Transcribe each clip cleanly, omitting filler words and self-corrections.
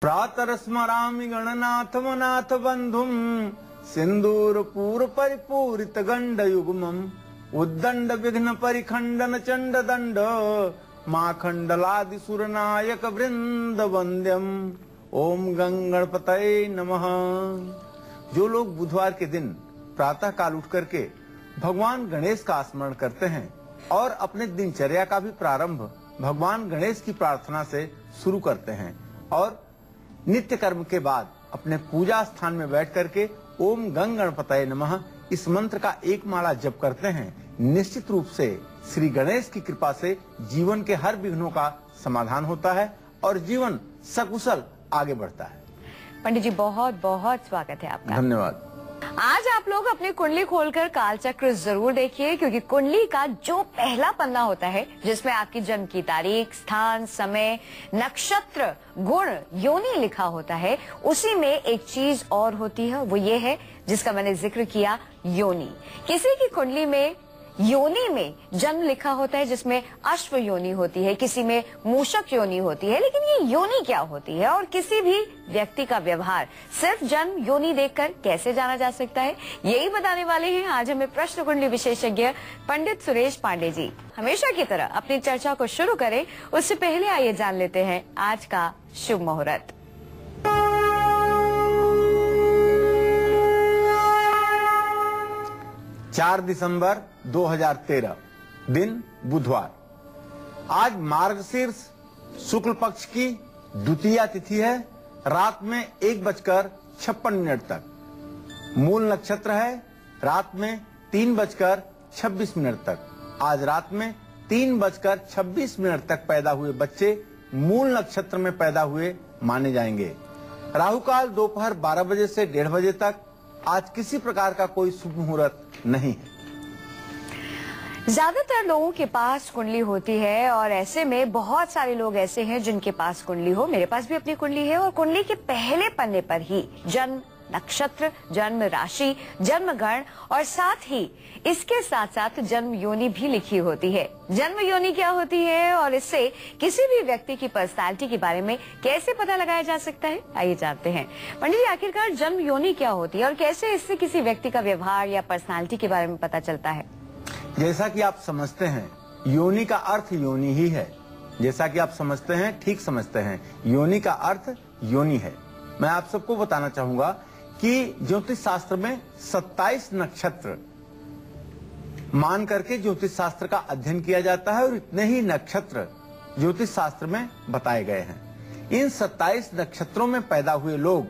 प्रातरस्मरामि गणनाथमनाथ बंधुम सिंदूर पूर परिपूरित गंड युग्मम उद्दंड विघ्न परिखंडन चंड दंड माखंडलादि सुरनायक वृंद वंद्यम ओम गंगणपतये नमः। जो लोग बुधवार के दिन प्रातः काल उठ करके भगवान गणेश का स्मरण करते हैं और अपने दिनचर्या का भी प्रारंभ भगवान गणेश की प्रार्थना से शुरू करते हैं और नित्य कर्म के बाद अपने पूजा स्थान में बैठ करके ओम गंगणपतये नमः इस मंत्र का एक माला जप करते हैं, निश्चित रूप से श्री गणेश की कृपा से जीवन के हर विघ्नों का समाधान होता है और जीवन सकुशल आगे बढ़ता है। पंडित जी बहुत बहुत स्वागत है आपका। धन्यवाद। आज आप लोग अपनी कुंडली खोलकर कालचक्र जरूर देखिए, क्योंकि कुंडली का जो पहला पन्ना होता है जिसमें आपकी जन्म की तारीख, स्थान, समय, नक्षत्र, गुण, योनि लिखा होता है, उसी में एक चीज और होती है, वो ये है जिसका मैंने जिक्र किया, योनि। किसी की कुंडली में योनि में जन्म लिखा होता है जिसमें अश्व योनि होती है, किसी में मूषक योनि होती है, लेकिन ये योनि क्या होती है और किसी भी व्यक्ति का व्यवहार सिर्फ जन्म योनि देखकर कैसे जाना जा सकता है, यही बताने वाले हैं आज हमें प्रश्न कुंडली विशेषज्ञ पंडित सुरेश पांडे जी। हमेशा की तरह अपनी चर्चा को शुरू करें उससे पहले आइए जान लेते हैं आज का शुभ मुहूर्त। 4 दिसंबर 2013 दिन बुधवार। आज मार्गशीर्ष शुक्ल पक्ष की द्वितीया तिथि है, रात में 1:56 तक। मूल नक्षत्र है रात में 3:26 तक। आज रात में 3:26 तक पैदा हुए बच्चे मूल नक्षत्र में पैदा हुए माने जाएंगे। राहु काल दोपहर 12 बजे से 1:30 बजे तक। आज किसी प्रकार का कोई शुभ मुहूर्त नहीं है। ज्यादातर लोगों के पास कुंडली होती है और ऐसे में बहुत सारे लोग ऐसे हैं जिनके पास कुंडली हो, मेरे पास भी अपनी कुंडली है, और कुंडली के पहले पन्ने पर ही जन्म नक्षत्र, जन्म राशि, जन्म गण और साथ ही इसके साथ साथ जन्म योनि भी लिखी होती है। जन्म योनि क्या होती है और इससे किसी भी व्यक्ति की पर्सनालिटी के बारे में कैसे पता लगाया जा सकता है, आइए जानते हैं। पंडित जी, आखिरकार जन्म योनि क्या होती है और कैसे इससे किसी व्यक्ति का व्यवहार या पर्सनालिटी के बारे में पता चलता है? जैसा कि आप समझते हैं, योनि का अर्थ योनि ही है। जैसा कि आप समझते हैं, ठीक समझते हैं, योनि का अर्थ योनि है। मैं आप सबको बताना चाहूंगा कि ज्योतिष शास्त्र में 27 नक्षत्र मान करके ज्योतिष शास्त्र का अध्ययन किया जाता है और इतने ही नक्षत्र ज्योतिष शास्त्र में बताए गए हैं। इन 27 नक्षत्रों में पैदा हुए लोग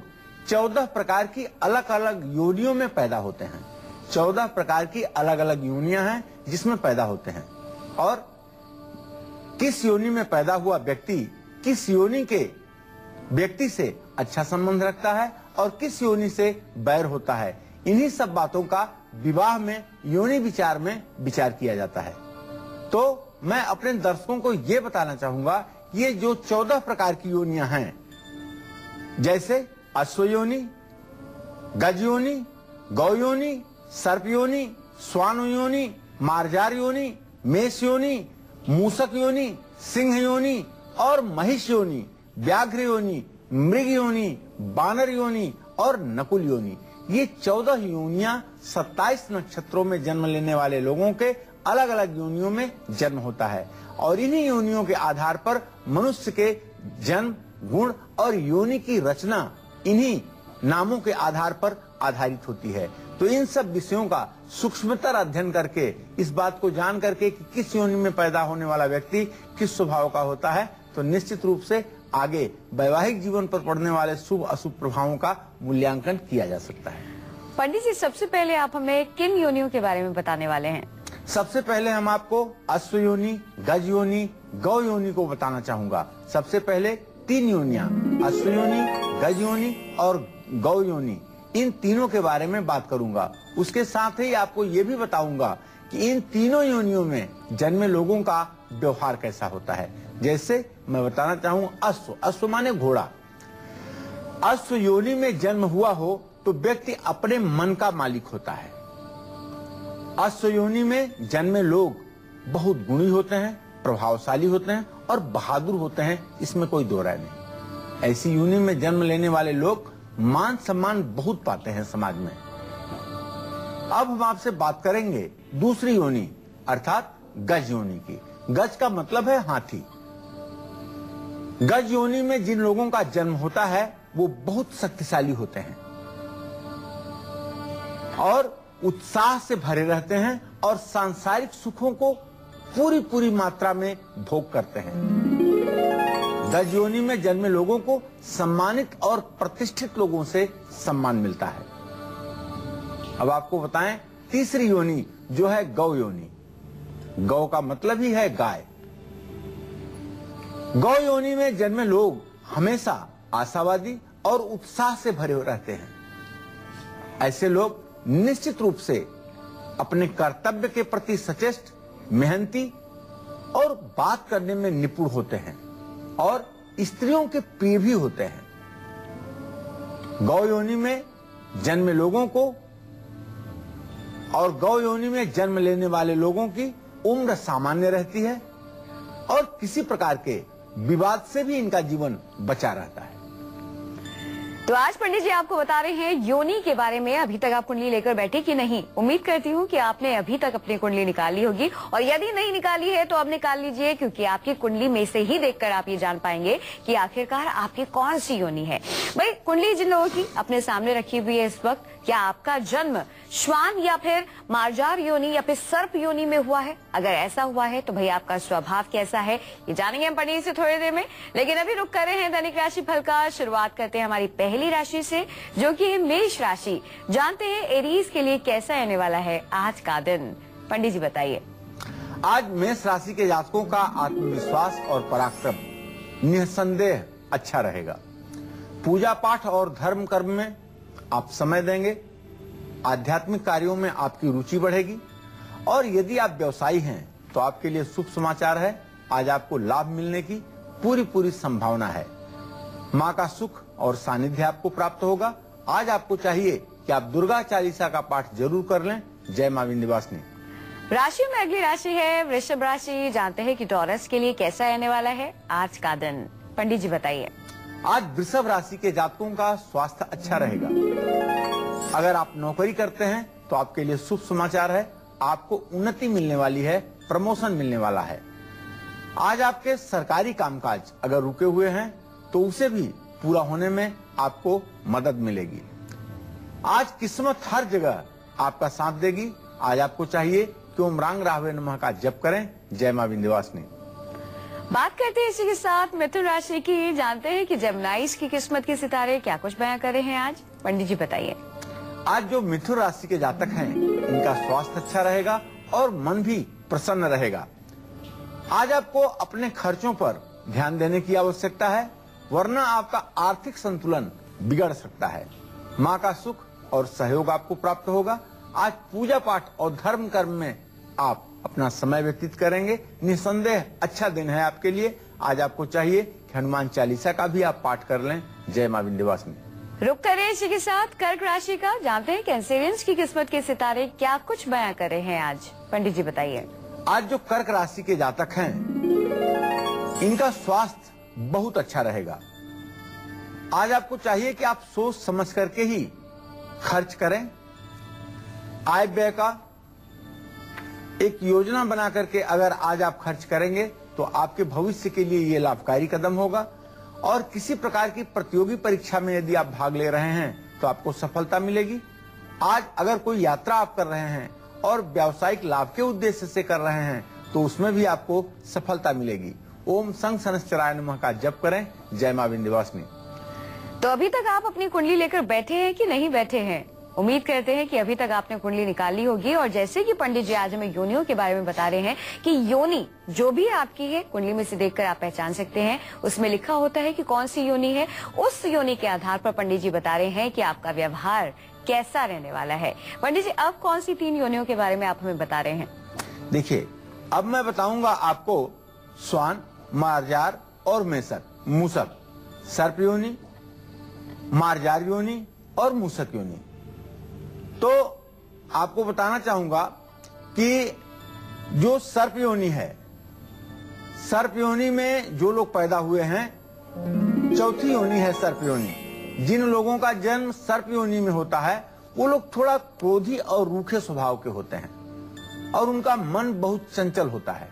14 प्रकार की अलग अलग योनियों में पैदा होते हैं। 14 प्रकार की अलग अलग योनियां हैं जिसमें पैदा होते हैं, और किस योनि में पैदा हुआ व्यक्ति किस योनि के व्यक्ति से अच्छा संबंध रखता है और किस योनि से बैर होता है, इन्हीं सब बातों का विवाह में योनि विचार में विचार किया जाता है। तो मैं अपने दर्शकों को ये बताना चाहूंगा, ये जो 14 प्रकार की योनियां हैं, जैसे अश्व योनि, गज योनि, गौ योनि, सर्प योनि, स्वान योनि, मार्जार योनि, मेष योनि, मूषक योनि, सिंह योनि और महिष योनि, व्याघ्र योनि, मृग योनि, बानर योनि और नकुल योनि। ये 14 योनियां 27 नक्षत्रों में जन्म लेने वाले लोगों के अलग अलग योनियों में जन्म होता है, और इन्हीं योनियों के आधार पर मनुष्य के जन्म, गुण और योनि की रचना इन्हीं नामों के आधार पर आधारित होती है। तो इन सब विषयों का सूक्ष्मतर अध्ययन करके, इस बात को जान करके कि किस योनि में पैदा होने वाला व्यक्ति किस स्वभाव का होता है, तो निश्चित रूप से आगे वैवाहिक जीवन पर पड़ने वाले शुभ अशुभ प्रभावों का मूल्यांकन किया जा सकता है। पंडित जी, सबसे पहले आप हमें किन योनियों के बारे में बताने वाले हैं? सबसे पहले हम आपको अश्व योनि, गज योनि, गौ योनि को बताना चाहूंगा। सबसे पहले 3 योनियां, अश्व योनि, गज योनि और गौ योनि, इन तीनों के बारे में बात करूंगा। उसके साथ ही आपको ये भी बताऊंगा कि इन तीनों योनियों में जन्मे लोगों का व्यवहार कैसा होता है। जैसे मैं बताना चाहूँ अश्व, अश्व माने घोड़ा। अश्व योनि में जन्म हुआ हो तो व्यक्ति अपने मन का मालिक होता है। अश्व योनि में जन्मे लोग बहुत गुणी होते हैं, प्रभावशाली होते हैं और बहादुर होते हैं, इसमें कोई दो राय नहीं। ऐसी योनि में जन्म लेने वाले लोग मान सम्मान बहुत पाते हैं समाज में। अब हम आपसे बात करेंगे दूसरी योनि अर्थात गज योनि की। गज का मतलब है हाथी। गज योनि में जिन लोगों का जन्म होता है वो बहुत शक्तिशाली होते हैं और उत्साह से भरे रहते हैं और सांसारिक सुखों को पूरी मात्रा में भोग करते हैं। गज योनि में जन्मे लोगों को सम्मानित और प्रतिष्ठित लोगों से सम्मान मिलता है। अब आपको बताएं तीसरी योनि जो है गौ योनि। गौ का मतलब ही है गाय। गौ योनि में जन्मे लोग हमेशा आशावादी और उत्साह से भरे रहते हैं। ऐसे लोग निश्चित रूप से अपने कर्तव्य के प्रति सचेष्ट, मेहनती और बात करने में निपुण होते हैं और स्त्रियों के प्रिय भी होते हैं। गौ योनि में जन्मे लोगों को और गौ योनि में जन्म लेने वाले लोगों की उम्र सामान्य रहती है और किसी प्रकार के विवाद से भी इनका जीवन बचा रहता है। तो आज पंडित जी आपको बता रहे हैं योनि के बारे में। अभी तक आप कुंडली लेकर बैठे कि नहीं? उम्मीद करती हूँ कि आपने अभी तक अपनी कुंडली निकाली होगी और यदि नहीं निकाली है तो अब निकाल लीजिए, क्योंकि आपकी कुंडली में से ही देखकर आप ये जान पाएंगे कि आखिरकार आपकी कौन सी योनि है। भाई कुंडली जिन लोगों की अपने सामने रखी हुई है इस वक्त, क्या आपका जन्म श्वान या फिर मार्जार योनि या फिर सर्प योनि में हुआ है? अगर ऐसा हुआ है तो भाई आपका स्वभाव कैसा है ये जानेंगे हम पंडित से थोड़ी देर में। लेकिन अभी रुक कर रहे हैं दैनिक राशि फल का। शुरुआत करते हैं हमारी पहली राशि से जो कि है मेष राशि। जानते हैं एरीज के लिए कैसा आने वाला है आज का दिन। पंडित जी बताइए। आज मेष राशि के जातकों का आत्मविश्वास और पराक्रम निसंदेह अच्छा रहेगा। पूजा पाठ और धर्म कर्म में आप समय देंगे। आध्यात्मिक कार्यों में आपकी रुचि बढ़ेगी और यदि आप व्यवसायी हैं तो आपके लिए शुभ समाचार है। आज आपको लाभ मिलने की पूरी संभावना है। माँ का सुख और सानिध्य आपको प्राप्त होगा। आज आपको चाहिए कि आप दुर्गा चालीसा का पाठ जरूर कर लें। जय मां विंध्यवासिनी। राशि में अगली राशि है वृषभ राशि। जानते हैं कि टॉरस के लिए कैसा आने वाला है आज का दिन। पंडित जी बताइए। आज वृषभ राशि के जातकों का स्वास्थ्य अच्छा रहेगा। अगर आप नौकरी करते हैं तो आपके लिए शुभ समाचार है। आपको उन्नति मिलने वाली है, प्रमोशन मिलने वाला है। आज आपके सरकारी कामकाज अगर रुके हुए हैं तो उसे भी पूरा होने में आपको मदद मिलेगी। आज किस्मत हर जगह आपका साथ देगी। आज आपको चाहिए कि ओम रांग राहवे नमः का जप करें। जय मां विंध्यवासिनी। बात करते हैं इसी के साथ मिथुन राशि की। जानते हैं कि जेमिनाइज की किस्मत के सितारे क्या कुछ बयां कर रहे हैं आज। पंडित जी बताइए। आज जो मिथुन राशि के जातक हैं इनका स्वास्थ्य अच्छा रहेगा और मन भी प्रसन्न रहेगा। आज आपको अपने खर्चों पर ध्यान देने की आवश्यकता है, वरना आपका आर्थिक संतुलन बिगड़ सकता है। माँ का सुख और सहयोग आपको प्राप्त होगा। आज पूजा पाठ और धर्म कर्म में आप अपना समय व्यतीत करेंगे। निसंदेह अच्छा दिन है आपके लिए। आज आपको चाहिए कि हनुमान चालीसा का भी आप पाठ कर लें। जय मां विंध्यवासिनी। रुक करें इसी के साथ कर्क राशि का। जानते हैं कैंसेरियंस की किस्मत के सितारे क्या कुछ बयां कर रहे हैं आज। पंडित जी बताइए। आज जो कर्क राशि के जातक हैं इनका स्वास्थ्य बहुत अच्छा रहेगा। आज आपको चाहिए कि आप सोच समझ करके ही खर्च करें। आय व्यय का एक योजना बना करके अगर आज आप खर्च करेंगे तो आपके भविष्य के लिए ये लाभकारी कदम होगा। और किसी प्रकार की प्रतियोगी परीक्षा में यदि आप भाग ले रहे हैं तो आपको सफलता मिलेगी। आज अगर कोई यात्रा आप कर रहे हैं और व्यावसायिक लाभ के उद्देश्य से कर रहे हैं तो उसमें भी आपको सफलता मिलेगी। ओम संग सनश्चराय नमः का जप करें। जय मां विंध्यवासिनी। तो अभी तक आप अपनी कुंडली लेकर बैठे हैं कि नहीं बैठे हैं? उम्मीद करते हैं कि अभी तक आपने कुंडली निकाली होगी। और जैसे कि पंडित जी आज हमें योनियों के बारे में बता रहे हैं कि योनि जो भी आपकी है कुंडली में से देखकर आप पहचान सकते हैं। उसमें लिखा होता है कि कौन सी योनि है। उस योनि के आधार पर पंडित जी बता रहे हैं कि आपका व्यवहार कैसा रहने वाला है। पंडित जी अब कौन सी 3 योनियों के बारे में आप हमें बता रहे हैं? देखिए अब मैं बताऊंगा आपको स्वान, मार्जार और मूसक, सर्प योनि, मार्जार योनि और मूसक योनि। तो आपको बताना चाहूंगा कि जो सर्प योनि है, सर्प योनि में जो लोग पैदा हुए हैं चौथी योनि है सर्प योनि। जिन लोगों का जन्म सर्प योनि में होता है वो लोग थोड़ा क्रोधी और रूखे स्वभाव के होते हैं और उनका मन बहुत चंचल होता है।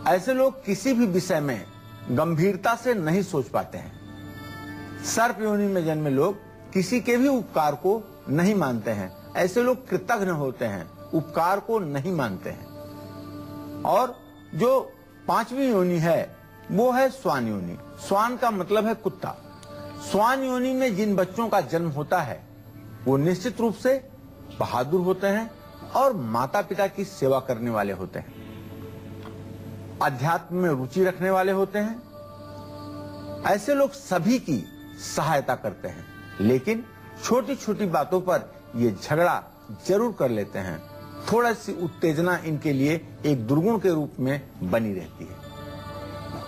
ऐसे लोग किसी भी विषय में गंभीरता से नहीं सोच पाते हैं। सर्प योनि में जन्मे लोग किसी के भी उपकार को नहीं मानते हैं। ऐसे लोग कृतज्ञ होते हैं, उपकार को नहीं मानते हैं। और जो पांचवी योनि है वो है स्वान योनि। स्वान का मतलब है कुत्ता। स्वान योनि में जिन बच्चों का जन्म होता है वो निश्चित रूप से बहादुर होते हैं और माता पिता की सेवा करने वाले होते हैं, अध्यात्म में रुचि रखने वाले होते हैं। ऐसे लोग सभी की सहायता करते हैं, लेकिन छोटी छोटी बातों पर ये झगड़ा जरूर कर लेते हैं। थोड़ा सी उत्तेजना इनके लिए एक दुर्गुण के रूप में बनी रहती है।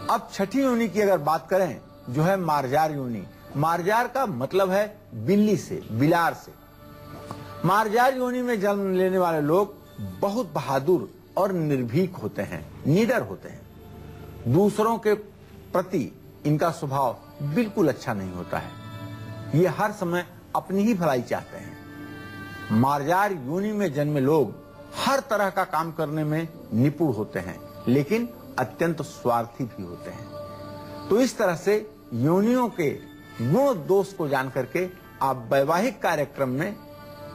अब छठी योनि की अगर बात करें जो है मार्जार योनि। मार्जार का मतलब है बिल्ली से, बिलार से। मार्जार योनि में जन्म लेने वाले लोग बहुत बहादुर और निर्भीक होते हैं, निडर होते हैं। दूसरों के प्रति इनका स्वभाव बिल्कुल अच्छा नहीं होता है। ये हर समय अपनी ही भलाई चाहते हैं। मार्जार योनि में जन्मे लोग हर तरह का काम करने में निपुण होते हैं, लेकिन अत्यंत स्वार्थी भी होते हैं। तो इस तरह से योनियों के गुण दोष को जान करके आप वैवाहिक कार्यक्रम में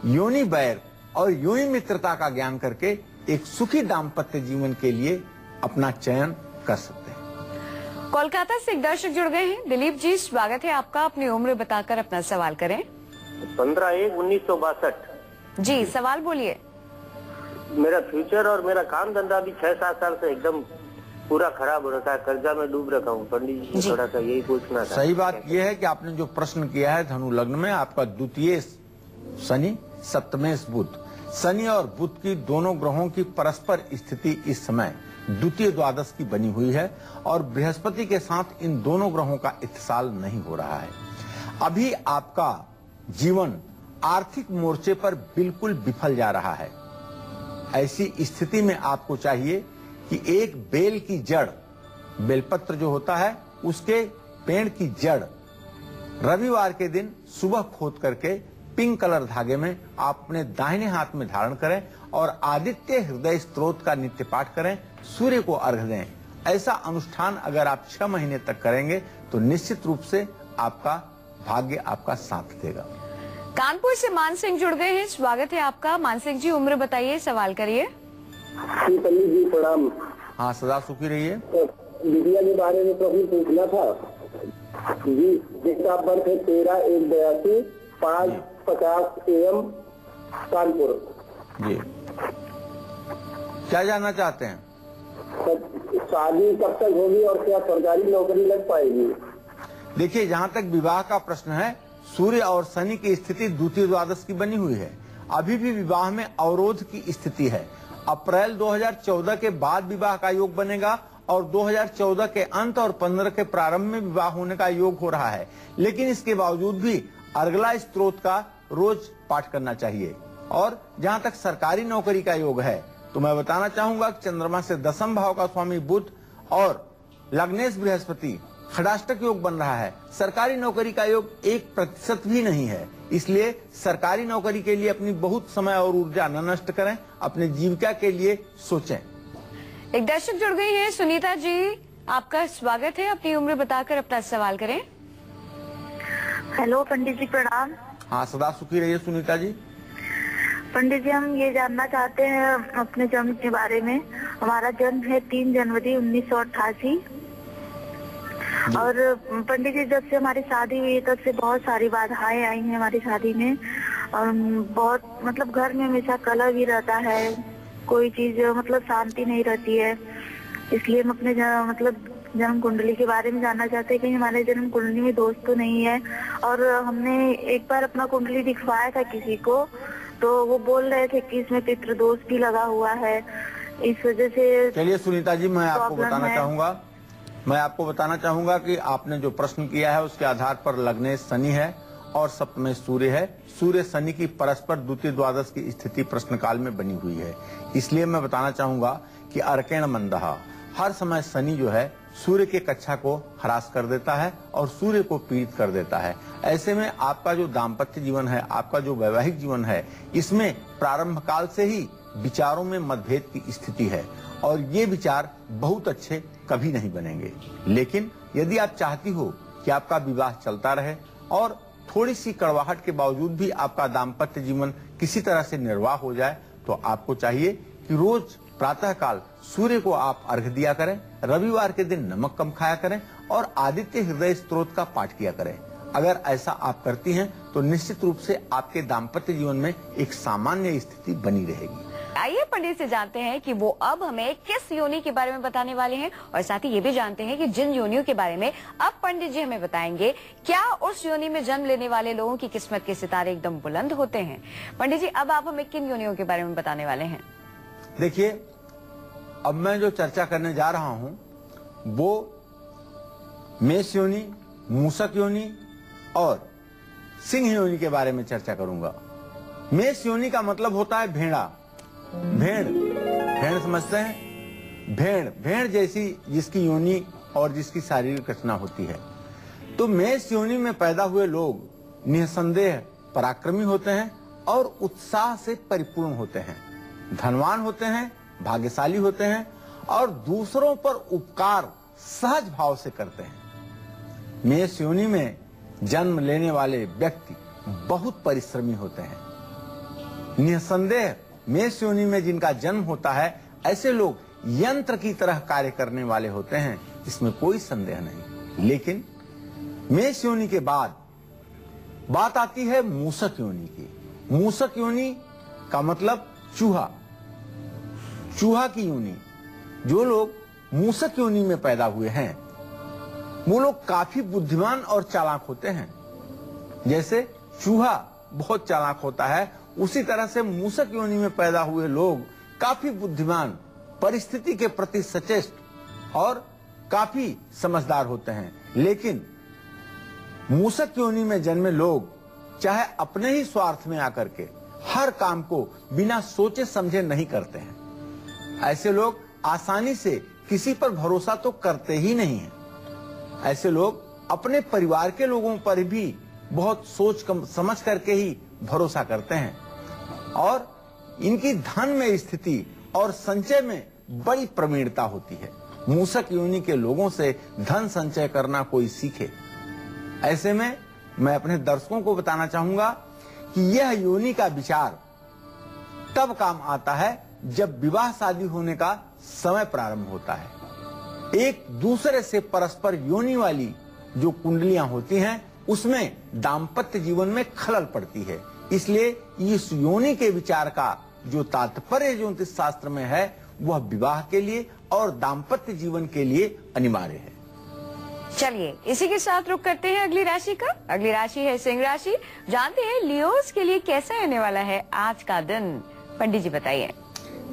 योनि वैर और योनि मित्रता का ज्ञान करके एक सुखी दाम्पत्य जीवन के लिए अपना चयन कर सकते हैं। कोलकाता से एक दर्शक जुड़ गए हैं। दिलीप जी, स्वागत है आपका। अपनी उम्र बताकर अपना सवाल करें। 15/1/1962। जी, सवाल बोलिए। मेरा फ्यूचर और मेरा काम धंधा भी 6-7 साल से एकदम पूरा खराब हो रखा है, कर्जा में डूब रखा हूँ। पंडित जी थोड़ा सा यही पूछना था। सही बात यह है कि आपने जो प्रश्न किया है, धनु लग्न में आपका द्वितीय शनि, सप्तमेश बुध। शनि और बुध की दोनों ग्रहों की परस्पर स्थिति इस समय द्वितीय द्वादश की बनी हुई है और बृहस्पति के साथ इन दोनों ग्रहों का इत्तिसाल नहीं हो रहा है। अभी आपका जीवन आर्थिक मोर्चे पर बिल्कुल विफल जा रहा है। ऐसी स्थिति में आपको चाहिए कि एक बेल की जड़, बेलपत्र जो होता है उसके पेड़ की जड़ रविवार के दिन सुबह खोद करके पिंक कलर धागे में आप अपने दाहिने हाथ में धारण करें और आदित्य हृदय स्तोत्र का नित्य पाठ करें, सूर्य को अर्घ्य दें। ऐसा अनुष्ठान अगर आप 6 महीने तक करेंगे तो निश्चित रूप से आपका भाग्य आपका साथ देगा। कानपुर से मान सिंह जुड़ गए हैं। स्वागत है आपका। मान सिंह जी, उम्र बताइए, सवाल करिए। पंडित जी प्रणाम। हाँ, सदा सुखी रहिए। विद्या के बारे में प्रश्न पूछना था जी। डेट ऑफ बर्थ है 13/1/82, 5:50 AM, कानपुर जी। क्या जानना चाहते हैं? शादी कब तक होगी और क्या सरकारी नौकरी लग पाएगी? देखिए, जहाँ तक विवाह का प्रश्न है, सूर्य और शनि की स्थिति द्वितीय द्वादश की बनी हुई है। अभी भी विवाह में अवरोध की स्थिति है। अप्रैल 2014 के बाद विवाह का योग बनेगा और 2014 के अंत और 15 के प्रारंभ में विवाह होने का योग हो रहा है। लेकिन इसके बावजूद भी अर्गला स्त्रोत का रोज पाठ करना चाहिए। और जहाँ तक सरकारी नौकरी का योग है तो मैं बताना चाहूंगा कि चंद्रमा से 10वें भाव का स्वामी बुध और लग्नेश बृहस्पति खडाष्टक योग बन रहा है। सरकारी नौकरी का योग 1% भी नहीं है। इसलिए सरकारी नौकरी के लिए अपनी बहुत समय और ऊर्जा न नष्ट करें, अपने जीविका के लिए सोचें। एक दर्शक जुड़ गई है, सुनीता जी, आपका स्वागत है। अपनी उम्र बताकर अपना सवाल करें। हेलो पंडित जी, प्रणाम। हाँ, सदा सुखी रहिए सुनीता जी। पंडित जी, हम ये जानना चाहते हैं अपने जन्म के बारे में। हमारा जन्म है 3 जनवरी 1988 और पंडित जी, जब से हमारी शादी हुई तब से बहुत सारी बाधाएं आई हैं हमारी शादी में। और बहुत मतलब घर में हमेशा कलह भी रहता है, कोई चीज मतलब शांति नहीं रहती है। इसलिए हम अपने जन्म कुंडली के बारे में जानना चाहते हैं कि हमारे जन्म कुंडली में दोष तो नहीं है। और हमने एक बार अपना कुंडली दिखवाया था किसी को, तो वो बोल रहे थे कि इसमें पितृ दोष भी लगा हुआ है, इस वजह से। चलिए सुनीता जी, मैं आपको बताना चाहूंगा कि आपने जो प्रश्न किया है उसके आधार पर लग्नेश शनि है और सप्तमेश सूर्य है। सूर्य शनि की परस्पर द्वितीय द्वादश की स्थिति प्रश्न काल में बनी हुई है। इसलिए मैं बताना चाहूंगा कि अर्केण मंदहा, हर समय शनि जो है सूर्य के कक्षा को ह्रास कर देता है और सूर्य को पीड़ित कर देता है। ऐसे में आपका जो दाम्पत्य जीवन है, आपका जो वैवाहिक जीवन है, इसमें प्रारंभ काल से ही विचारों में मतभेद की स्थिति है और ये विचार बहुत अच्छे कभी नहीं बनेंगे। लेकिन यदि आप चाहती हो कि आपका विवाह चलता रहे और थोड़ी सी कड़वाहट के बावजूद भी आपका दाम्पत्य जीवन किसी तरह से निर्वाह हो जाए, तो आपको चाहिए कि रोज प्रातः काल सूर्य को आप अर्घ्य दिया करें, रविवार के दिन नमक कम खाया करें और आदित्य हृदय स्तोत्र का पाठ किया करें। अगर ऐसा आप करती हैं तो निश्चित रूप से आपके दाम्पत्य जीवन में एक सामान्य स्थिति बनी रहेगी। आइए पंडित से जानते हैं कि वो अब हमें किस योनि के बारे में बताने वाले हैं और साथ ही ये भी जानते हैं कि जिन योनियों के बारे में अब पंडित जी हमें बताएंगे, क्या उस योनि में जन्म लेने वाले लोगों की किस्मत के सितारे एकदम बुलंद होते हैं। पंडित जी, अब आप हमें किन योनियों के बारे में बताने वाले हैं? देखिए, अब मैं जो चर्चा करने जा रहा हूं वो मेष योनि, मूषक योनि और सिंह योनि के बारे में चर्चा करूंगा। मेष योनि का मतलब होता है भेड़ा। भेड़ समझते हैं? भेड़ जैसी जिसकी योनि और जिसकी शारीरिक रचना होती है। तो मेष योनि में पैदा हुए लोग निसंदेह पराक्रमी होते हैं और उत्साह से परिपूर्ण होते हैं, धनवान होते हैं, भाग्यशाली होते हैं और दूसरों पर उपकार सहज भाव से करते हैं। मेष योनि में जन्म लेने वाले व्यक्ति बहुत परिश्रमी होते हैं। निसंदेह मेष योनि में जिनका जन्म होता है ऐसे लोग यंत्र की तरह कार्य करने वाले होते हैं, इसमें कोई संदेह नहीं। लेकिन मेष योनि के बाद बात आती है मूषक योनि की। मूषक योनि का मतलब चूहा की योनि। जो लोग मूषक योनि में पैदा हुए हैं वो लोग काफी बुद्धिमान और चालाक होते हैं। जैसे चूहा बहुत चालाक होता है, उसी तरह से मूषक योनि में पैदा हुए लोग काफी बुद्धिमान, परिस्थिति के प्रति सचेत और काफी समझदार होते हैं। लेकिन मूषक योनि में जन्मे लोग चाहे अपने ही स्वार्थ में आकर के हर काम को बिना सोचे समझे नहीं करते हैं। ऐसे लोग आसानी से किसी पर भरोसा तो करते ही नहीं हैं। ऐसे लोग अपने परिवार के लोगों पर भी बहुत सोच समझ करके ही भरोसा करते हैं और इनकी धन में स्थिति और संचय में बड़ी प्रवीणता होती है। मूषक योनि के लोगों से धन संचय करना कोई सीखे। ऐसे में मैं अपने दर्शकों को बताना चाहूंगा कि यह योनि का विचार तब काम आता है जब विवाह शादी होने का समय प्रारंभ होता है। एक दूसरे से परस्पर योनि वाली जो कुंडलियां होती हैं उसमें दाम्पत्य जीवन में खलल पड़ती है। इसलिए इस योनि के विचार का जो तात्पर्य ज्योतिष शास्त्र में है वह विवाह के लिए और दाम्पत्य जीवन के लिए अनिवार्य है। चलिए इसी के साथ रुक करते हैं अगली राशि का। अगली राशि है सिंह राशि। जानते हैं लियोस के लिए कैसा रहने वाला है आज का दिन। पंडित जी बताइए।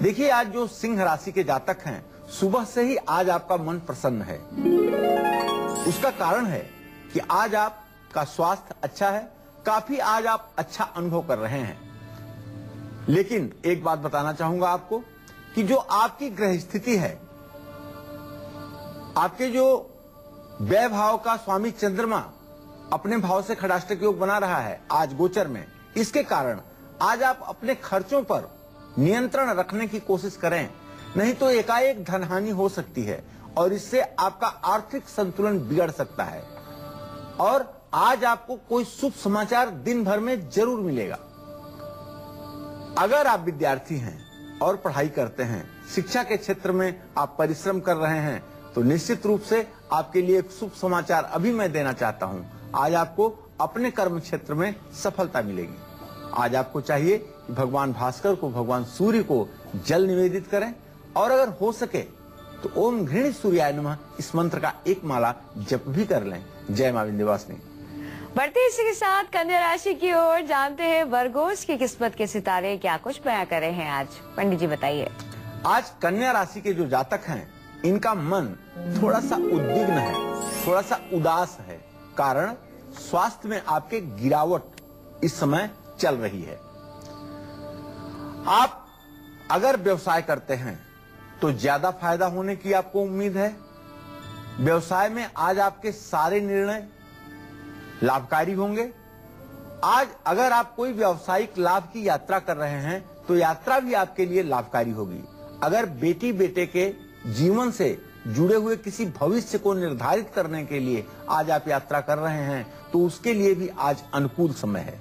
देखिए, आज जो सिंह राशि के जातक हैं, सुबह से ही आज आपका मन प्रसन्न है। उसका कारण है कि आज आपका स्वास्थ्य अच्छा है, काफी आज आप अच्छा अनुभव कर रहे हैं। लेकिन एक बात बताना चाहूंगा आपको कि जो आपकी ग्रह स्थिति है, आपके जो व्यय भाव का स्वामी चंद्रमा अपने भाव से खडाष्टक योग बना रहा है आज गोचर में, इसके कारण आज आप अपने खर्चों पर नियंत्रण रखने की कोशिश करें, नहीं तो एकाएक धनहानि हो सकती है और इससे आपका आर्थिक संतुलन बिगड़ सकता है। और आज आपको कोई शुभ समाचार दिन भर में जरूर मिलेगा। अगर आप विद्यार्थी हैं और पढ़ाई करते हैं, शिक्षा के क्षेत्र में आप परिश्रम कर रहे हैं, तो निश्चित रूप से आपके लिए एक शुभ समाचार अभी मैं देना चाहता हूं। आज आपको अपने कर्म क्षेत्र में सफलता मिलेगी। आज आपको चाहिए कि भगवान भास्कर को, भगवान सूर्य को जल निवेदित करें और अगर हो सके तो ओम घृणी सूर्याय नमः इस मंत्र का एक माला जप भी कर लें। जय मां विंध्यवासिनी। बढ़ते इसी के साथ कन्या राशि की ओर जानते हैं वर्गोस की किस्मत के सितारे क्या कुछ बयां कर रहे हैं आज। पंडित जी बताइए। आज कन्या राशि के जो जातक हैं, इनका मन थोड़ा सा उद्विग्न है, थोड़ा सा उदास है। कारण स्वास्थ्य में आपके गिरावट इस समय चल रही है। आप अगर व्यवसाय करते हैं तो ज्यादा फायदा होने की आपको उम्मीद है। व्यवसाय में आज आपके सारे निर्णय लाभकारी होंगे। आज अगर आप कोई व्यावसायिक लाभ की यात्रा कर रहे हैं तो यात्रा भी आपके लिए लाभकारी होगी। अगर बेटी बेटे के जीवन से जुड़े हुए किसी भविष्य को निर्धारित करने के लिए आज आप यात्रा कर रहे हैं तो उसके लिए भी आज अनुकूल समय है।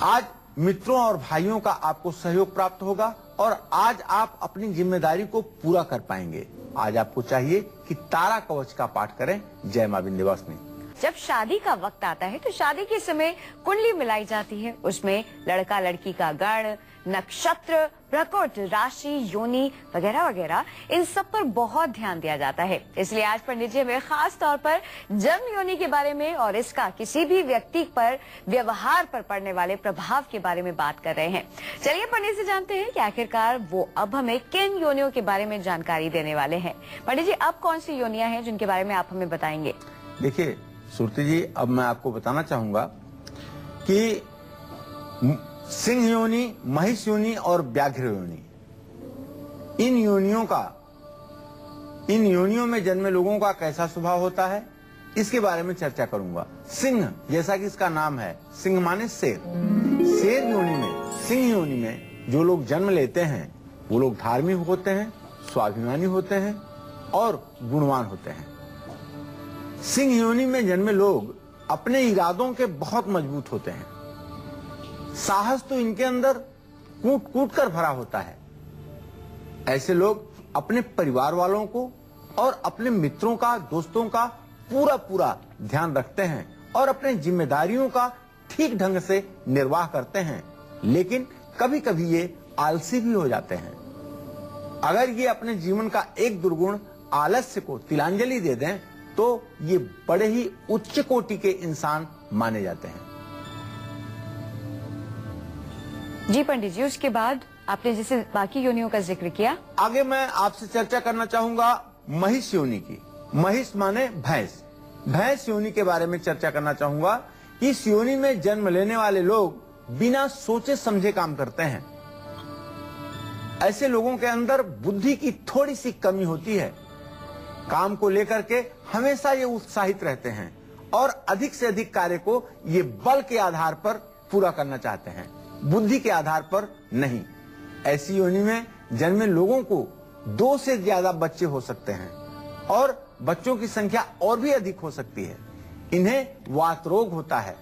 आज मित्रों और भाइयों का आपको सहयोग प्राप्त होगा और आज आप अपनी जिम्मेदारी को पूरा कर पाएंगे। आज आपको चाहिए कि तारा कवच का पाठ करें। जय मां विंध्यवासिनी। जब शादी का वक्त आता है तो शादी के समय कुंडली मिलाई जाती है। उसमें लड़का लड़की का गण, नक्षत्र, प्रकृत, राशि, योनि वगैरह वगैरह इन सब पर बहुत ध्यान दिया जाता है। इसलिए आज पंडित जी हमें खास तौर पर जन्म योनि के बारे में और इसका किसी भी व्यक्ति पर व्यवहार पर पड़ने वाले प्रभाव के बारे में बात कर रहे हैं। चलिए पंडित से जानते हैं कि आखिरकार वो अब हमें किन योनियों के बारे में जानकारी देने वाले हैं। पंडित जी, अब कौन सी योनियां हैं जिनके बारे में आप हमें बताएंगे? देखिए सुरती जी, अब मैं आपको बताना चाहूंगा कि सिंह योनि, महिष योनि और व्याघ्र योनि, इन योनियों में जन्मे लोगों का कैसा स्वभाव होता है इसके बारे में चर्चा करूंगा। सिंह, जैसा कि इसका नाम है, सिंह माने शेर। शेर योनि में, सिंह योनि में जो लोग जन्म लेते हैं वो लोग धार्मिक होते हैं, स्वाभिमानी होते हैं और गुणवान होते हैं। सिंह योनि में जन्मे लोग अपने इरादों के बहुत मजबूत होते हैं। साहस तो इनके अंदर कूट कूट कर भरा होता है। ऐसे लोग अपने परिवार वालों को और अपने मित्रों का, दोस्तों का पूरा ध्यान रखते हैं और अपने जिम्मेदारियों का ठीक ढंग से निर्वाह करते हैं। लेकिन कभी कभी ये आलसी भी हो जाते हैं। अगर ये अपने जीवन का एक दुर्गुण आलस्य को तिलांजलि दे दें तो ये बड़े ही उच्च कोटि के इंसान माने जाते हैं। जी पंडित जी, उसके बाद आपने जैसे बाकी योनियों का जिक्र किया, आगे मैं आपसे चर्चा करना चाहूंगा महिष योनि की। महिष माने भैंस। भैंस योनि के बारे में चर्चा करना चाहूंगा। इस योनि में जन्म लेने वाले लोग बिना सोचे समझे काम करते हैं। ऐसे लोगों के अंदर बुद्धि की थोड़ी सी कमी होती है। काम को लेकर के हमेशा ये उत्साहित रहते हैं और अधिक से अधिक कार्य को ये बल के आधार पर पूरा करना चाहते हैं, बुद्धि के आधार पर नहीं। ऐसी योनि में जन्मे लोगों को 2 से ज्यादा बच्चे हो सकते हैं और बच्चों की संख्या और भी अधिक हो सकती है। इन्हें वात रोग होता है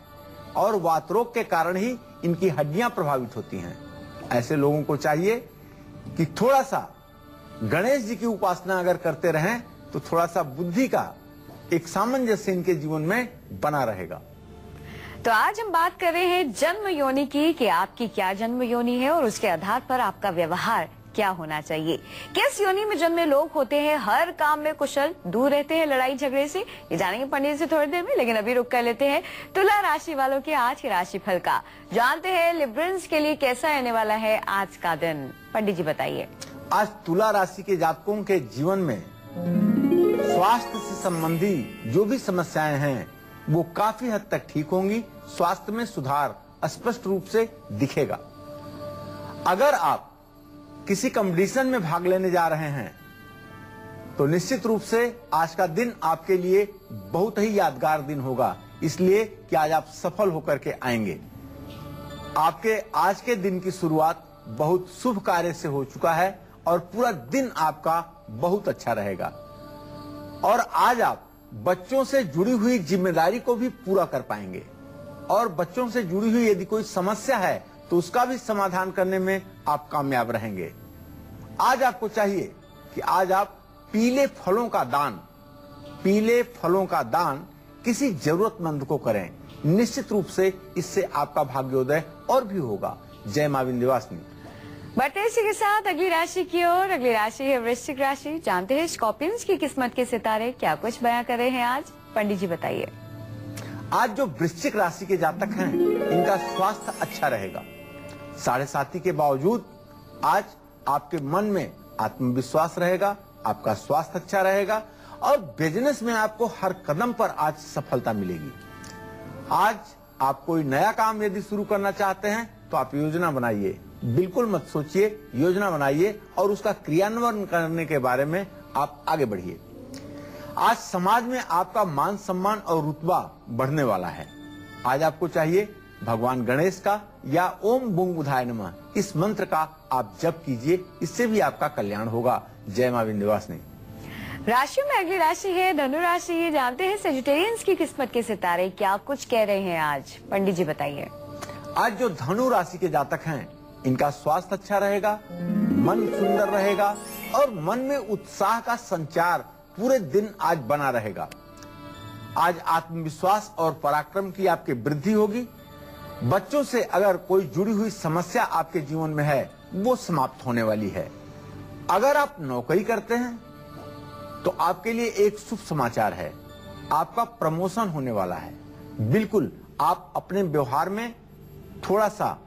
और वात रोग के कारण ही इनकी हड्डियां प्रभावित होती हैं। ऐसे लोगों को चाहिए कि थोड़ा सा गणेश जी की उपासना अगर करते रहें तो थोड़ा सा बुद्धि का एक सामंजस्य इनके जीवन में बना रहेगा। तो आज हम बात कर रहे हैं जन्म योनि की कि आपकी क्या जन्म योनि है और उसके आधार पर आपका व्यवहार क्या होना चाहिए। किस योनि में जन्मे लोग होते हैं हर काम में कुशल, दूर रहते हैं लड़ाई झगड़े से, ये जानेंगे पंडित से थोड़ी देर में। लेकिन अभी रुक कर लेते हैं तुला राशि वालों के आज के राशिफल का। जानते हैं लिब्रंस के लिए कैसा रहने वाला है आज का दिन। पंडित जी बताइए। आज तुला राशि के जातकों के जीवन में स्वास्थ्य से संबंधी जो भी समस्याएं हैं वो काफी हद तक ठीक होंगी। स्वास्थ्य में सुधार स्पष्ट रूप से दिखेगा। अगर आप किसी कंपटीशन में भाग लेने जा रहे हैं तो निश्चित रूप से आज का दिन आपके लिए बहुत ही यादगार दिन होगा, इसलिए कि आज आप सफल होकर के आएंगे। आपके आज के दिन की शुरुआत बहुत शुभ कार्य से हो चुका है और पूरा दिन आपका बहुत अच्छा रहेगा। और आज आप बच्चों से जुड़ी हुई जिम्मेदारी को भी पूरा कर पाएंगे और बच्चों से जुड़ी हुई यदि कोई समस्या है तो उसका भी समाधान करने में आप कामयाब रहेंगे। आज आपको चाहिए कि आज आप पीले फलों का दान किसी जरूरतमंद को करें। निश्चित रूप से इससे आपका भाग्योदय और भी होगा। जय मां विंध्यवासिनी। बढ़ते इसी के साथ अगली राशि की ओर। अगली राशि है वृश्चिक राशि। जानते हैं स्कॉर्पियंस की किस्मत के सितारे क्या कुछ बयां कर रहे हैं आज। पंडित जी बताइए। आज जो वृश्चिक राशि के जातक हैं इनका स्वास्थ्य अच्छा रहेगा। 7.5 के बावजूद आज आपके मन में आत्मविश्वास रहेगा, आपका स्वास्थ्य अच्छा रहेगा और बिजनेस में आपको हर कदम पर आज सफलता मिलेगी। आज आप कोई नया काम यदि शुरू करना चाहते हैं तो आप योजना बनाइए बिल्कुल मत सोचिए, योजना बनाइए और उसका क्रियान्वयन करने के बारे में आप आगे बढ़िए। आज समाज में आपका मान सम्मान और रुतबा बढ़ने वाला है। आज आपको चाहिए भगवान गणेश का या ओम बुंग बुधाय नमः इस मंत्र का आप जप कीजिए, इससे भी आपका कल्याण होगा। जय मां विंध्यवासिनी। राशि में अगली राशि है धनु राशि। ये जानते हैं सेजिटेरियंस की किस्मत के सितारे क्या कुछ कह रहे हैं आज, पंडित जी बताइए। आज जो धनु राशि के जातक हैं, इनका स्वास्थ्य अच्छा रहेगा, मन सुंदर रहेगा और मन में उत्साह का संचार पूरे दिन आज बना रहेगा। आज आत्मविश्वास और पराक्रम की आपकी वृद्धि होगी। बच्चों से अगर कोई जुड़ी हुई समस्या आपके जीवन में है, वो समाप्त होने वाली है। अगर आप नौकरी करते हैं तो आपके लिए एक शुभ समाचार है, आपका प्रमोशन होने वाला है। बिल्कुल आप अपने व्यवहार में थोड़ा सा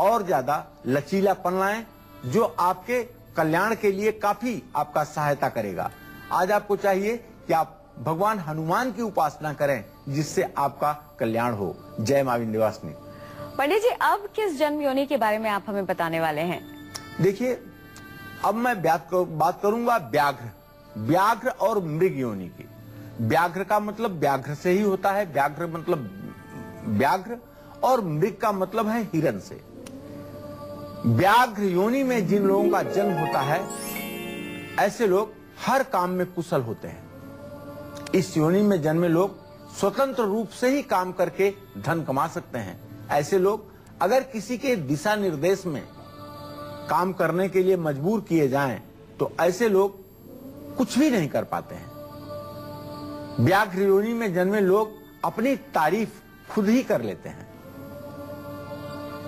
और ज्यादा लचीलापन लाएं, जो आपके कल्याण के लिए काफी आपका सहायता करेगा। आज आपको चाहिए कि आप भगवान हनुमान की उपासना करें, जिससे आपका कल्याण हो। जय मां विंध्यवासिनी। पंडित जी, अब किस जन्म योनि के बारे में आप हमें बताने वाले हैं? देखिए, अब मैं बात करूंगा व्याघ्र और मृग योनि की। व्याघ्र का मतलब व्याघ्र से ही होता है, व्याघ्र मतलब व्याघ्र, और मृग का मतलब है हिरण से। व्याघ्र योनि में जिन लोगों का जन्म होता है, ऐसे लोग हर काम में कुशल होते हैं। इस योनि में जन्मे लोग स्वतंत्र रूप से ही काम करके धन कमा सकते हैं। ऐसे लोग अगर किसी के दिशा निर्देश में काम करने के लिए मजबूर किए जाएं, तो ऐसे लोग कुछ भी नहीं कर पाते हैं। व्याघ्र योनि में जन्मे लोग अपनी तारीफ खुद ही कर लेते हैं।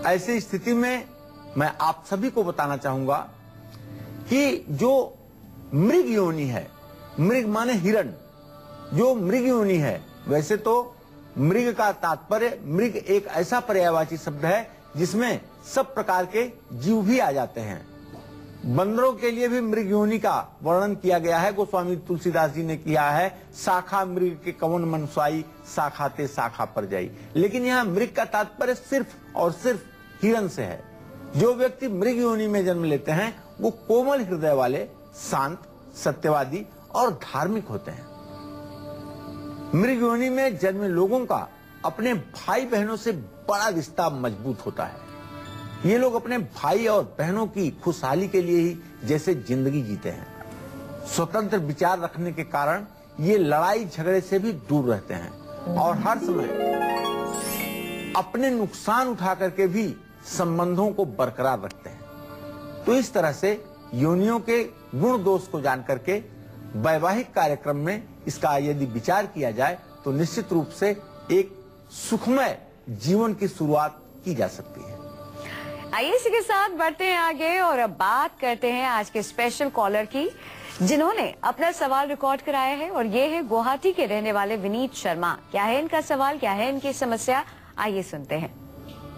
ऐसी स्थिति में मैं आप सभी को बताना चाहूंगा कि जो मृग योनि है, मृग माने हिरण, जो मृग योनि है, वैसे तो मृग का तात्पर्य, मृग एक ऐसा पर्यायवाची शब्द है जिसमें सब प्रकार के जीव भी आ जाते हैं। बंदरों के लिए भी मृग योनि का वर्णन किया गया है, गोस्वामी तुलसीदास जी ने किया है। शाखा मृग के कवन मनसाई, शाखा ते शाखा पर जाई। लेकिन यहाँ मृग का तात्पर्य सिर्फ और सिर्फ हिरण से है। जो व्यक्ति मृग योनि में जन्म लेते हैं, वो कोमल हृदय वाले, शांत, सत्यवादी और धार्मिक होते हैं। मृग योनि में जन्मे लोगों का अपने भाई बहनों से बड़ा रिश्ता मजबूत होता है। ये लोग अपने भाई और बहनों की खुशहाली के लिए ही जैसे जिंदगी जीते हैं। स्वतंत्र विचार रखने के कारण ये लड़ाई झगड़े से भी दूर रहते हैं और हर समय अपने नुकसान उठा करके भी संबंधों को बरकरार रखते हैं। तो इस तरह से योनियों के गुण दोष को जान करके वैवाहिक कार्यक्रम में इसका यदि विचार किया जाए, तो निश्चित रूप से एक सुखमय जीवन की शुरुआत की जा सकती है। आइए इसी के साथ बढ़ते हैं आगे और अब बात करते हैं आज के स्पेशल कॉलर की, जिन्होंने अपना सवाल रिकॉर्ड कराया है, और ये है गुवाहाटी के रहने वाले विनीत शर्मा। क्या है इनका सवाल, क्या है इनकी समस्या, आइए सुनते हैं।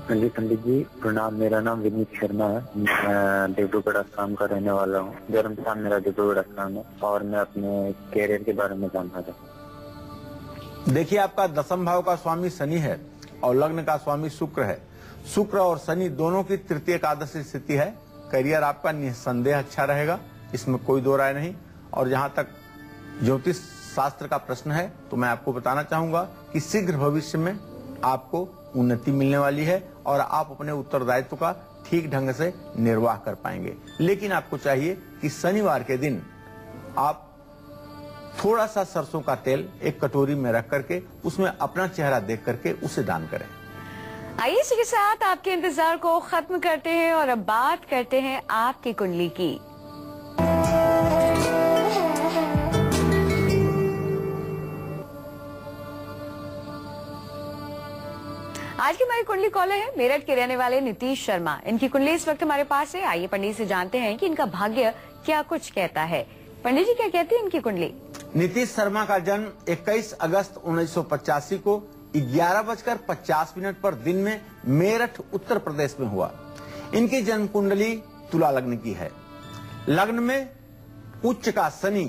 पंडित जी प्रणाम। मेरा नाम विनीत शर्मा है। मैं डिब्रूगढ़ असम का रहने वाला हूँ। जन्म स्थान मेरा डिब्रूगढ़ असम है और मैं अपने कैरियर के बारे में जानना था। देखिए, आपका दशम भाव का स्वामी शनि है और लग्न का स्वामी शुक्र है। शुक्र और शनि दोनों की तृतीय एकादश स्थिति है। करियर आपका निसंदेह अच्छा रहेगा, इसमें कोई दो राय नहीं। और जहाँ तक ज्योतिष शास्त्र का प्रश्न है, तो मैं आपको बताना चाहूंगा कि शीघ्र भविष्य में आपको उन्नति मिलने वाली है और आप अपने उत्तरदायित्व का ठीक ढंग से निर्वाह कर पाएंगे। लेकिन आपको चाहिए कि शनिवार के दिन आप थोड़ा सा सरसों का तेल एक कटोरी में रख करके उसमें अपना चेहरा देख करके उसे दान करें। आइए इसी के साथ आपके इंतजार को खत्म करते हैं और अब बात करते हैं आपकी कुंडली की। आज की हमारी कुंडली कॉलर है मेरठ के रहने वाले नीतीश शर्मा। इनकी कुंडली इस वक्त हमारे पास है। आइए पंडित से जानते हैं कि इनका भाग्य क्या कुछ कहता है। पंडित जी, क्या कहती है इनकी कुंडली? नीतीश शर्मा का जन्म 21 अगस्त 1985 को 11:50 पर दिन में मेरठ उत्तर प्रदेश में हुआ। इनकी जन्म कुंडली तुला लग्न की है। लग्न में उच्च का शनि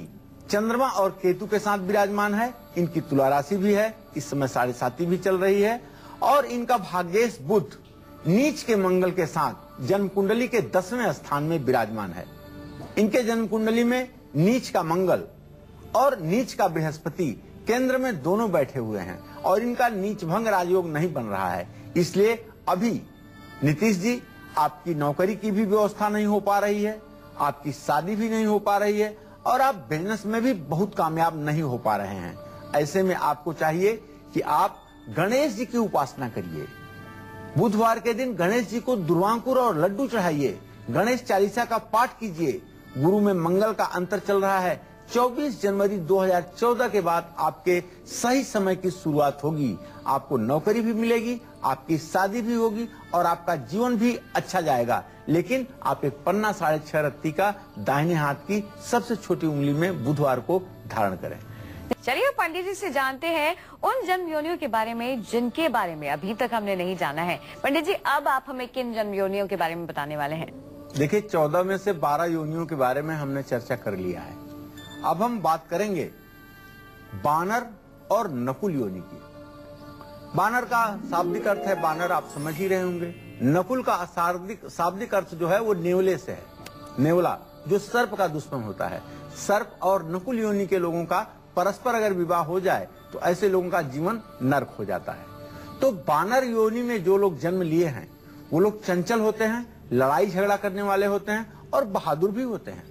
चंद्रमा और केतु के साथ विराजमान है। इनकी तुला राशि भी है, इस समय 7.5 भी चल रही है। और इनका भाग्येश बुध नीच के मंगल के साथ जन्म कुंडली के 10वें स्थान में विराजमान है। इनके जन्म कुंडली में नीच का मंगल और नीच का बृहस्पति केंद्र में दोनों बैठे हुए हैं और इनका नीच भंग राजयोग नहीं बन रहा है। इसलिए अभी नीतीश जी आपकी नौकरी की भी व्यवस्था नहीं हो पा रही है, आपकी शादी भी नहीं हो पा रही है और आप बिजनेस में भी बहुत कामयाब नहीं हो पा रहे हैं। ऐसे में आपको चाहिए कि आप गणेश जी की उपासना करिए। बुधवार के दिन गणेश जी को दुर्वांकुर और लड्डू चढ़ाइए, गणेश चालीसा का पाठ कीजिए। गुरु में मंगल का अंतर चल रहा है। 24 जनवरी 2014 के बाद आपके सही समय की शुरुआत होगी। आपको नौकरी भी मिलेगी, आपकी शादी भी होगी और आपका जीवन भी अच्छा जाएगा। लेकिन आप एक पन्ना 6.5 रत्ती का दाहिने हाथ की सबसे छोटी उंगली में बुधवार को धारण करें। चलिए पंडित जी से जानते हैं उन जन्म योनियों के बारे में जिनके बारे में अभी तक हमने नहीं जाना है। पंडित जी, अब आप हमें किन जन्म योनियों के बारे में बताने वाले हैं? देखिए, 14 में से 12 योनियों के बारे में हमने चर्चा कर लिया है। अब हम बात करेंगे बानर और नकुल योनि की। बानर का शाब्दिक अर्थ है बानर, आप समझ ही रहे होंगे। नकुल का शाब्दिक अर्थ जो है वो नेवले से है। नेवला जो सर्प का दुश्मन होता है। सर्प और नकुल योनि के लोगों का परस्पर अगर विवाह हो जाए तो ऐसे लोगों का जीवन नर्क हो जाता है। तो बानर योनि में जो लोग जन्म लिए हैं वो लोग चंचल होते हैं, लड़ाई झगड़ा करने वाले होते हैं और बहादुर भी होते हैं।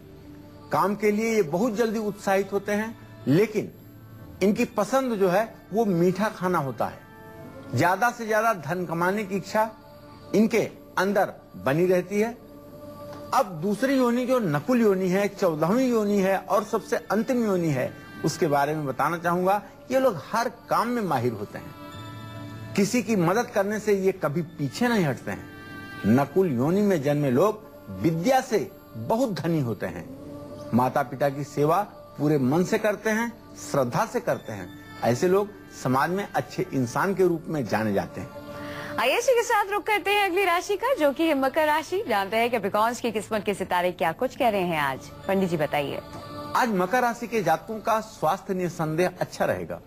काम के लिए ये बहुत जल्दी उत्साहित होते हैं, लेकिन इनकी पसंद जो है वो मीठा खाना होता है। ज्यादा से ज्यादा धन कमाने की इच्छा इनके अंदर बनी रहती है। अब दूसरी योनि जो नकुल योनि है, 14वीं योनि है और सबसे अंतिम योनि है, उसके बारे में बताना चाहूंगा। ये लोग हर काम में माहिर होते हैं, किसी की मदद करने से ये कभी पीछे नहीं हटते हैं। नकुल योनि में जन्मे लोग विद्या से बहुत धनी होते हैं, माता पिता की सेवा पूरे मन से करते हैं, श्रद्धा से करते हैं। ऐसे लोग समाज में अच्छे इंसान के रूप में जाने जाते हैं। आइए इसी के साथ रुक करते हैं अगली राशि का, जो कि है मकर राशि। जानते हैं कैप्रिकॉर्न्स की किस्मत के सितारे क्या कुछ कह रहे हैं आज। पंडित जी बताइए। आज मकर राशि के जातकों का स्वास्थ्य निसंदेह अच्छा रहेगा।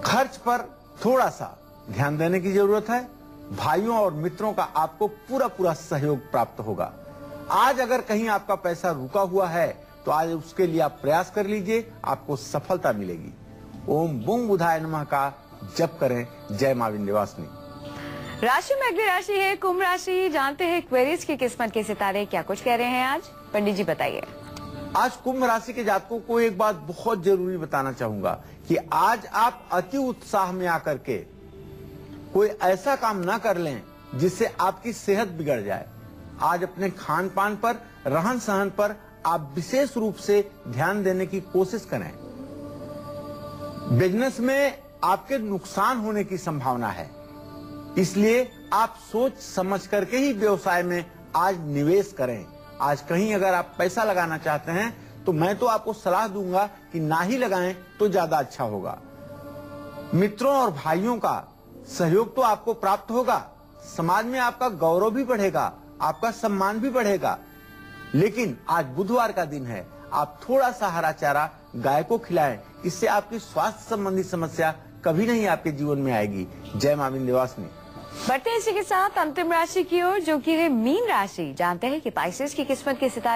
खर्च पर थोड़ा सा ध्यान देने की जरूरत है। भाइयों और मित्रों का आपको पूरा सहयोग प्राप्त होगा। आज अगर कहीं आपका पैसा रुका हुआ है तो आज उसके लिए आप प्रयास कर लीजिए, आपको सफलता मिलेगी। ओम बुंग बुधाय नमः का जप करें। जय मां विंध्यवासिनी। राशि में अगली राशि है कुंभ राशि। जानते हैं क्वेरीज की किस्मत के सितारे क्या कुछ कह रहे हैं आज। पंडित जी बताइए। आज कुंभ राशि के जातकों को एक बात बहुत जरूरी बताना चाहूंगा कि आज आप अति उत्साह में आकर के कोई ऐसा काम ना कर लें जिससे आपकी सेहत बिगड़ जाए। आज अपने खान पान पर, रहन सहन पर आप विशेष रूप से ध्यान देने की कोशिश करें। बिजनेस में आपके नुकसान होने की संभावना है, इसलिए आप सोच समझ करके ही व्यवसाय में आज निवेश करें। आज कहीं अगर आप पैसा लगाना चाहते हैं तो मैं तो आपको सलाह दूंगा कि ना ही लगाएं तो ज्यादा अच्छा होगा। मित्रों और भाइयों का सहयोग तो आपको प्राप्त होगा, समाज में आपका गौरव भी बढ़ेगा, आपका सम्मान भी बढ़ेगा। लेकिन आज बुधवार का दिन है, आप थोड़ा सा हरा चारा गाय को खिलाएं, इससे आपकी स्वास्थ्य संबंधी समस्या कभी नहीं आपके जीवन में आएगी। जय मां विंध्यवासिनी। बढ़ते हैं इसी के साथ अंतिम राशि की ओर, जो कि है मीन राशि। जानते हैं कि पाइसेस की किस्मत के सितारे